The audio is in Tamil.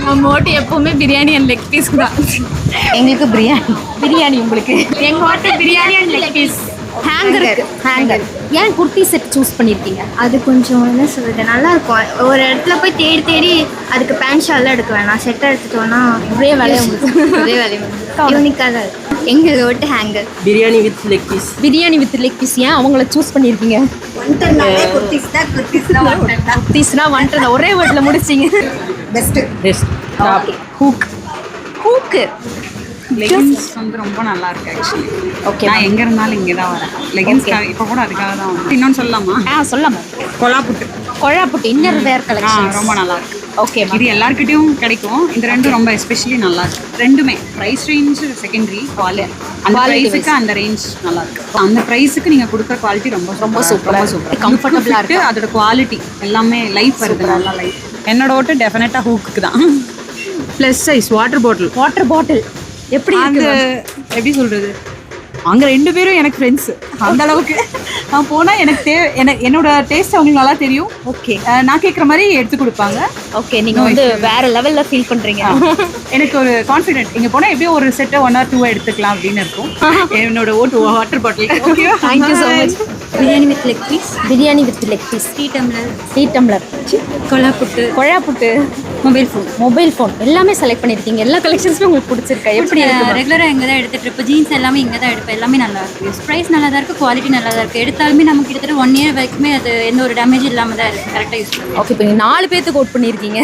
நம்ம ஓட்டு எப்பவுமே பிரியாணி அண்ட் லெக் பீஸ் தான். எங்களுக்கு பிரியாணி. பிரியாணி உங்களுக்கு. எங்க ஓட்டு biryani and leg piece. Hanger. ஏன் குர்த்தி செட் சூஸ் பண்ணியிருக்கீங்க? அது கொஞ்சம் என்ன சொல்கிறது, நல்லா இருக்கும். ஒரு இடத்துல போய் தேடி தேடி அதுக்கு பேண்ட் ஷால்லாம் எடுக்க வேணாம், செட்டாக எடுத்துட்டோன்னா ஒரே வேலையை உங்களுக்கு. ஒரே வேலையை யூனிக்காக தான் இருக்கும். எங்கள் ஓட்டு hanger. Biryani with leg piece. Biryani with leg piece. ஏன் அவங்கள சூஸ் பண்ணியிருக்கீங்க? குர்த்திஸ்னா வந்துட்டு ஒரே வேர்டில் முடிச்சிங்க. பெஸ்ட். ஹூக்கு. லெகின்ஸ் வந்து ரொம்ப நல்லா இருக்கு ஆக்சுவலி. ஓகே, நான் எங்க இருந்தாலும் இங்கே தான் வரேன். லெகின்ஸ்க்காக இப்போ கூட அதுக்காக தான் வரேன். இன்னொன்று சொல்லலாமா? சொல்லாமா. கொழாப்புட்டு இன்னர் வேர் கலெக்ஷன் ரொம்ப நல்லா இருக்கு. ஓகே, இது எல்லாருக்கிட்டையும் கிடைக்கும். இந்த ரெண்டும் ரொம்ப எஸ்பெஷலி நல்லா இருக்கு. ரெண்டுமே ப்ரைஸ் ரேஞ்ச் செகண்டரி, குவாலிட்டி அந்த ப்ரைஸுக்கு அந்த ரேஞ்ச் நல்லா இருக்கு. அந்த ப்ரைஸுக்கு நீங்கள் கொடுக்குற குவாலிட்டி ரொம்ப சூப்பர் கம்ஃபர்டபுளாக இருக்கு. அதோட குவாலிட்டி எல்லாமே லைஃப் வருது, நல்லா லைஃப். என்னோட ஓட்டு டெஃபினட்டாக ஹூக்கு தான். ப்ளஸ் சைஸ் வாட்டர் பாட்டில் எப்படி அது எப்படி சொல்கிறது, அங்கே 2 பேரும் எனக்கு ஃப்ரெண்ட்ஸு. அந்த அளவுக்கு நான் போனால் எனக்கு என்னோட டேஸ்ட் அவங்களுக்கு நல்லா தெரியும். ஓகே, நான் கேட்குற மாதிரி எடுத்து கொடுப்பாங்க. ஓகே, நீங்கள் வந்து வேற லெவலில் ஃபீல் பண்ணுறீங்க. எனக்கு ஒரு கான்ஃபிடென்ட், இங்கே போனால் எப்படியும் ஒரு செட்டை 1 or 2 எடுத்துக்கலாம் அப்படின்னு இருக்கும். என்னோட ஓட்டு water bottle. Okay, thank you so much. Biryani with leg piece. Biryani with leg piece. Tea tumbler. கொழாப்புட்டு. மொபைல் ஃபோன் எல்லாமே செலக்ட் பண்ணியிருக்கீங்க. எல்லா கலெக்ஷன்ஸுமே உங்களுக்கு பிடிச்சிருக்கா? எப்படி இருக்கு? ரெகுலராக இங்கே தான் எடுத்துகிட்டு இருப்போம். ஜீன்ஸ் எல்லாமே இங்கே தான் எடுப்பேன். எல்லாமே நல்லா இருக்குது. ப்ரைஸ் நல்லா தான் இருக்குது, குவாலிட்டி நல்லா தான் இருக்குது. எடுத்தாலுமே நமக்கு கிட்டத்தட்ட 1 year வரைக்குமே அது எந்த ஒரு டேமேஜ் இல்லாமல் தான் இருக்குது. கரெக்டாக யூஸ் பண்ணுவோம். ஓகே, இப்போ நீங்கள் 4 பேர்த்துக்கு ஓட் பண்ணியிருக்கீங்க.